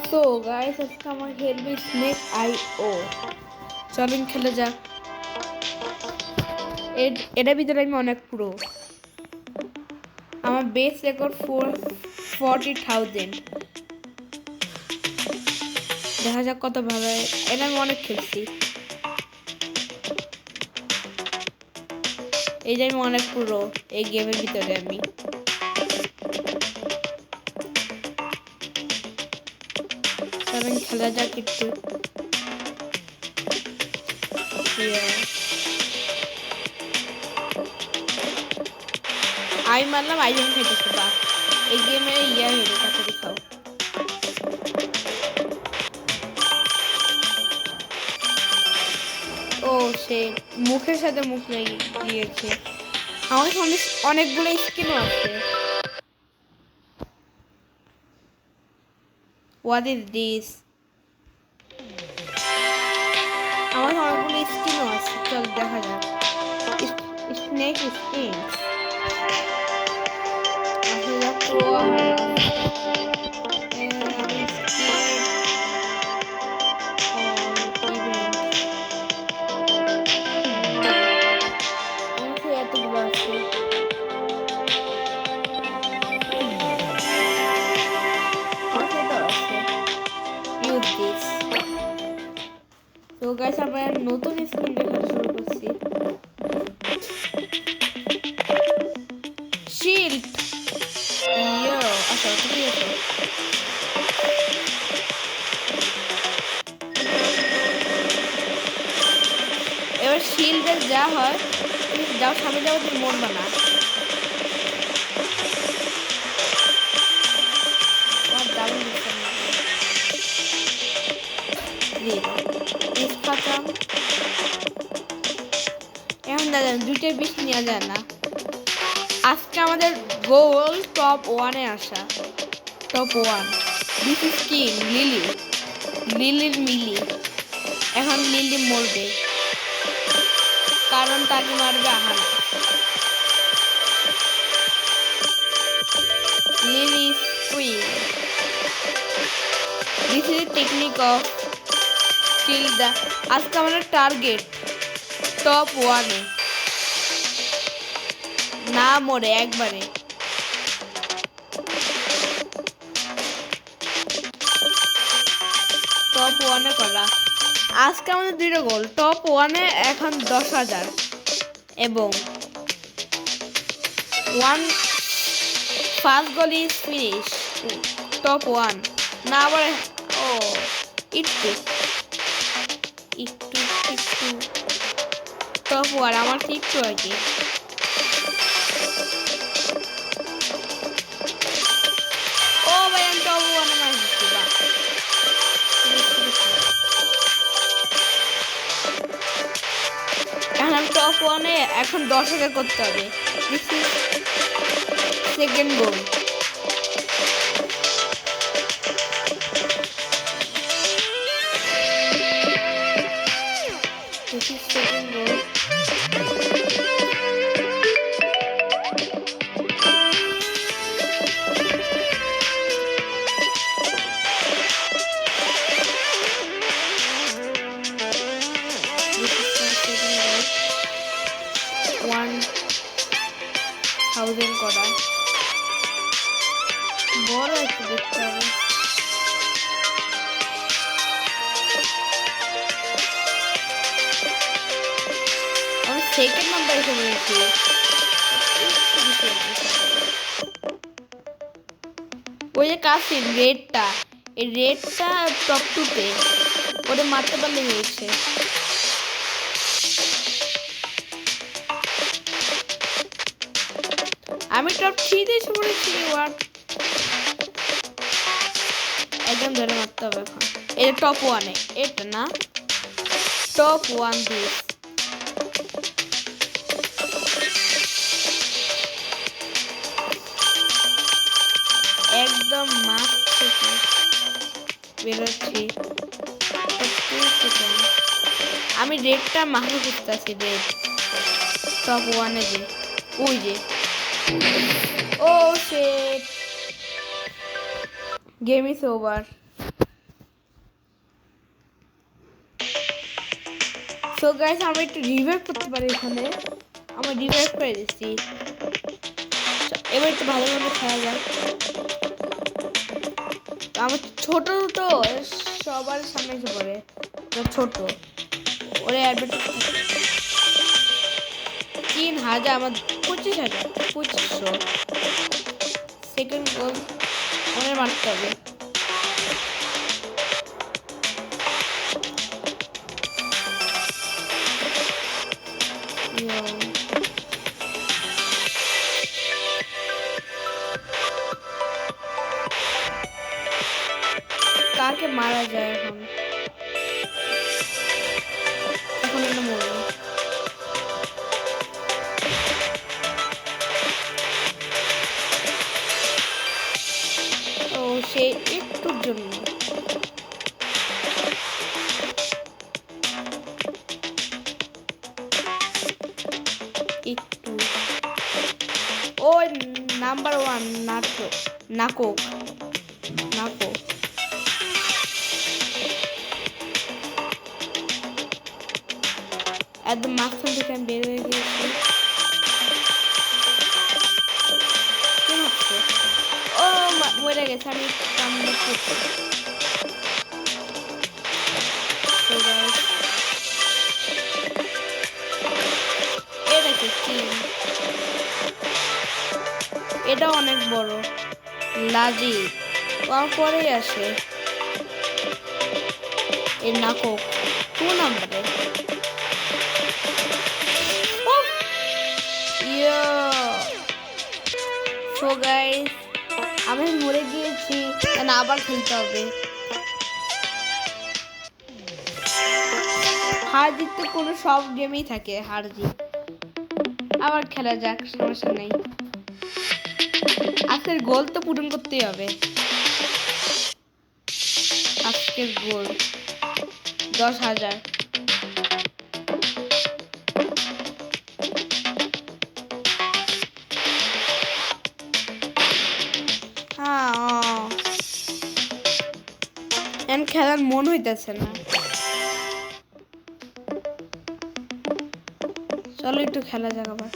So guys আজকে আমার খেলবে স্নেক আইও। চলেন খেলে যাক। এটার ভিতরে আমি অনেক প্রো। আমার বেস রেকর্ড 40,000। দেখা যাক কত ভালো হয়। এটা আমি অনেক খেলছি। এই যে আমি অনেক প্রো এই গেমের ভিতরে। আমি চলেন খেলা যাক একটু। আমি মারলাম আইজন খাইতেছে। বা এই গেমে হেরে তাড়াতাড়ি খাও। ও সে মুখের সাথে মুখ লাগিয়েছে। আমার সামনে অনেকগুলো স্কিনও আছে। What is this? আমার অনেকগুলো স্কিনও আছে। চল দেখা যাক। স্নেক স্কিন আসলে প্রো হলাম। আমি স্কিন অল ইভেন্ট আমার এতগুলো আছে। Use this. তো গাইস আমরা নতুন স্কিন দেখা শুরু করছি। শিল্ড ইয়ো আচ্ছা ঠিক আছে। এবার শিল্ডের যা হয় তুমি যাও সামনে যাও, তুমি মরবা না। আমার দারুণ দিচ্ছে খাতাম। এখন দাদা দুইটাই বেশি নেওয়া যায় না। আজকে আমাদের গোল টপ 1-এ আসা। Top 1 this is king Lily. লিলির মিলি। এখন লিলি মরবে কারণ তাকে মারবে Ahana. Lily queen. This is technique of kill দা। আজকে আমাদের টার্গেট টপ 1-এ না মরে একবারে। টপ 1-এ করা। আজকে আমাদের 2টা গোল। টপ 1-এ এখন 10,000 এবং 1 গোল ইজ ফিনিশ। টপ 1 না আবার ও একটু একটু একটু টপ 1 আমার একটু আর কি। ও ভাই আমি টপ 1-এ মার দিচ্ছি। বা এখন আমি টপ 1-এ এখন 10,000 করতে হবে। Second goal. Second goal. করা বড় একটু দেখতে হবে। আমি সেকেন্ড নাম্বার এসে বলেছি। ওই যে কাশিন রেডটা, এই রেডটা টপ 2-তে ওটা মারতে পারলে হয়েছে। আমি টপ 3-তে এসে পড়েছি। একদম ধরে মারতে হবে এখন। এটা টপ 1-এ এটা না টপ 1 দিস। একদম মাঠ থেকে বেরোচ্ছি। আমি রেডটা মারতে করতেছি। রেড টপ 1-এ যে ওই যে ও shit game is over. So guys আমরা একটু রিভাইভ করতে পারি এখানে। আমরা রিভাইভ করে দিচ্ছি। এবার একটু ভালোভাবে খেলা যাক। আমার ছোট তো সবার সামনে এসে পড়ে, ছোট ওরে অ্যাডভার্টাইজ 3000 আমার 25,000 2500 সেকেন্ড গোল ওদের মারতে হবে। কাকে মারা যায় এখন? এখন এটা মরবো। তো সে একটুর জন্য একটু ও নাম্বার 1 নাটক নাকক নাকক একদম মাঝখান থেকে আমি বের হয়ে গিয়েছি। ও মরে গেছে। আমি এটা অনেক বড় লাজি পরেই আসে এর নাকক 2 নাম্বারে। সো গাইস আমি মরে গিয়েছি, আবার খেলতে হবে। হার জিত তো কোনো সব গেমেই থাকে, হার জিত। আবার খেলা যাক, সমস্যা নেই। আজকের গোল তো পূরণ করতেই হবে। আজকের গোল 10,000। হ্যাঁ খেলার মন হইতেছে না। চলো একটু খেলা যাক আবার।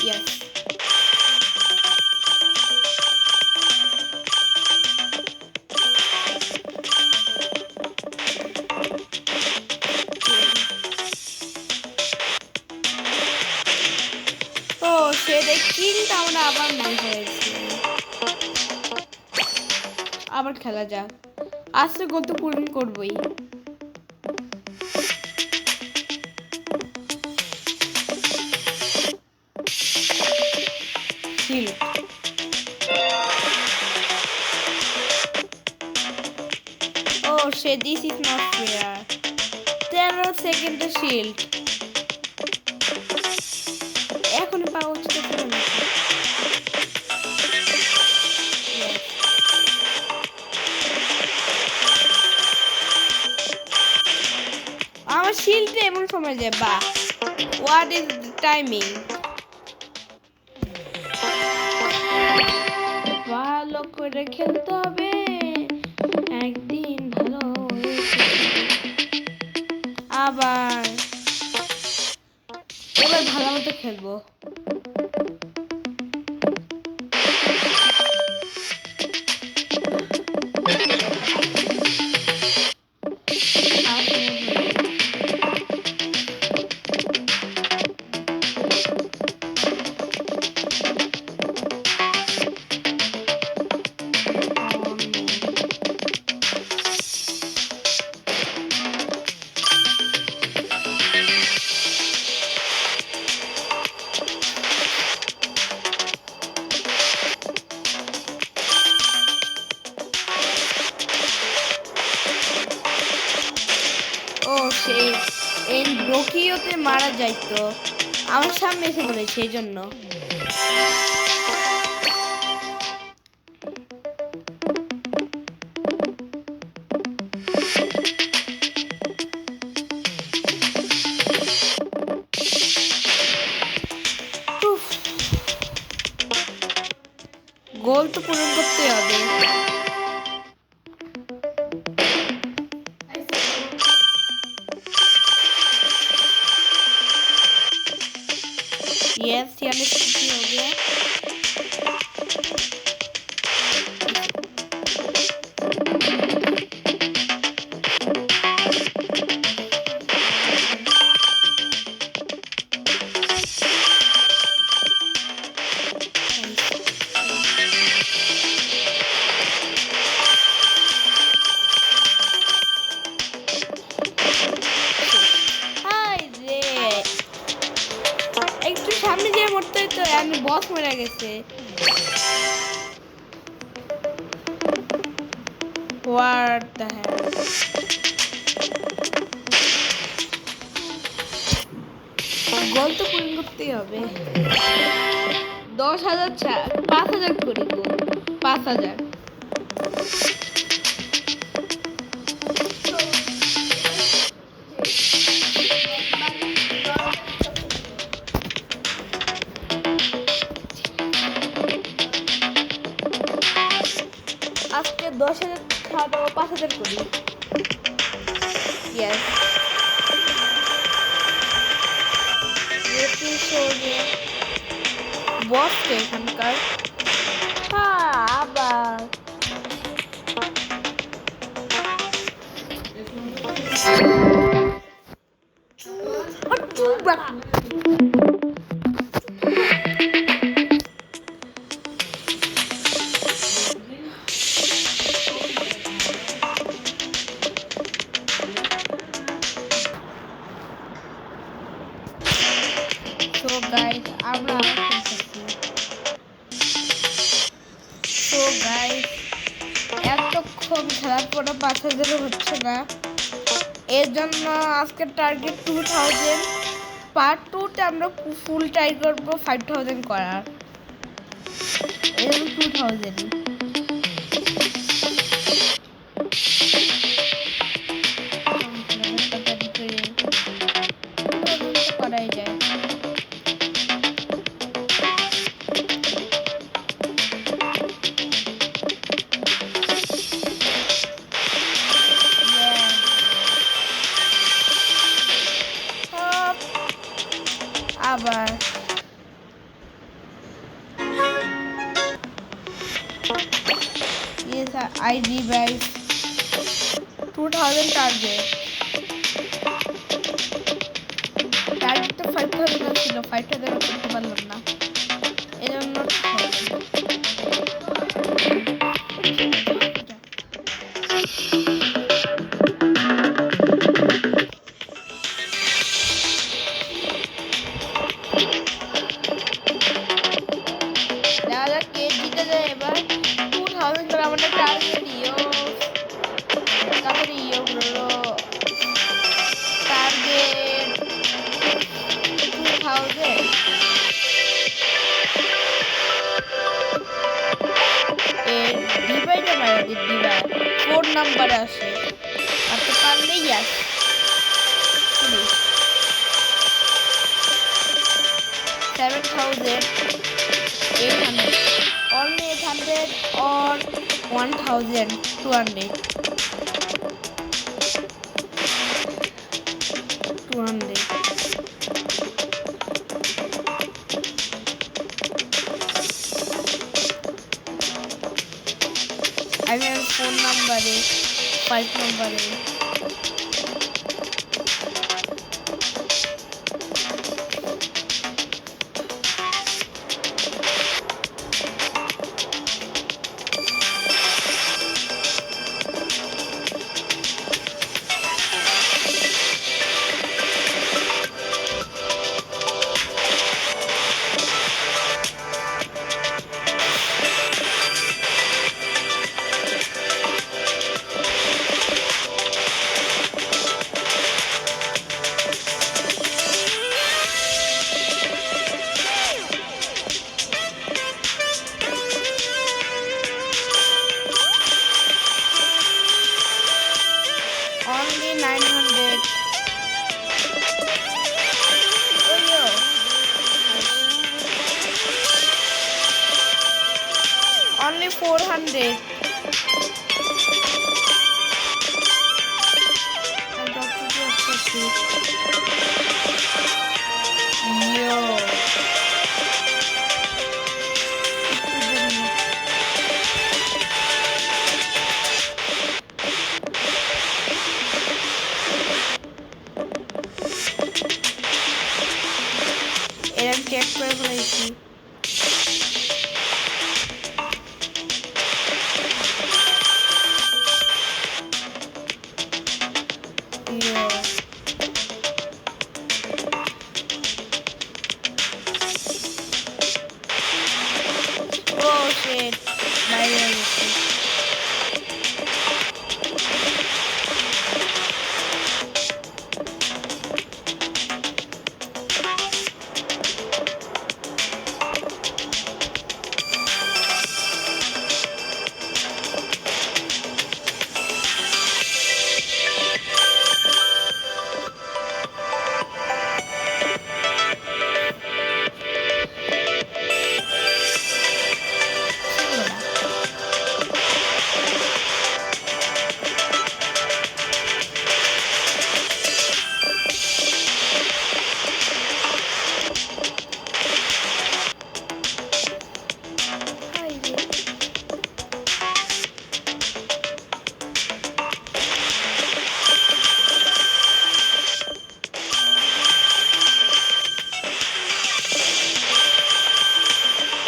Yes. তো সেটা কিলটা আমরা আবার নাই হয়েছে। আবার খেলা যাক। আজকে গোল তো পূরণ করবই। Oh shit, this is not fair. 13 সেকেন্ডে শিল্ড এখন পাওয়া উচিত না। আমার শিল্ডে এমন সময় যায় বা হোয়াট ইজ টাইমিং। ভালো করে খেলতে হবে একদিন, ভালো আবার এবার ভালো মতো খেলবো। এই রকিওতে মারা যাইতো, আমার সামনে এসে পড়ে সেই জন্য। গোল তো পূরণ করতে হবে। यस 350 हो गया। একটু সামনে যেয়ে পড়তে তো আমি বস মরে গেছে। What the hell? গোল তো পূরণ করতেই হবে। 10,000 ছাড় 5,000 করি গোল 5,000। আজকে 10,000 ছাড়ো 5,000 করি। Yes. বস কে এখানকার? হ্যাঁ আবার So guys, আমরা So guys, এতক্ষণ খেলার পরে 5,000 হচ্ছে না, এর জন্য আজকের টার্গেট 2,000। পার্ট 2তে আমরা ফুল ট্রাই করবো 5,000 করার। এর 2,000 করাই যায়। আবার yes I revive 2,000 টার্গেট তো 5,000 ছিল 5,000 করতে পারলাম না, এজন্য এবার 2,000 করে আমাদের টার্গেট তারপরে হলো টার্গেট 2,000 এর ডিভাইডে মারা ডিভাইড 4 নাম্বারে আসে আর তো পারলেই আসে 7,800 only 800 or 1,200 200 I have 4 number 5 number 400. And Dr. Just Yo. এরকম চেক করে ফেলেছি। Oh shit, বাইরে হয়ে গেছে।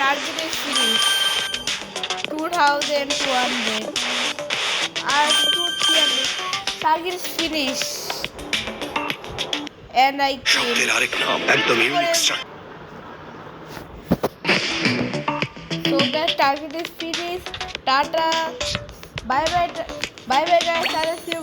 Target is finished. 2200. And 2300. Target is finished. And I killed. So guys, target is finished. Tata. Bye bye guys. I'll see you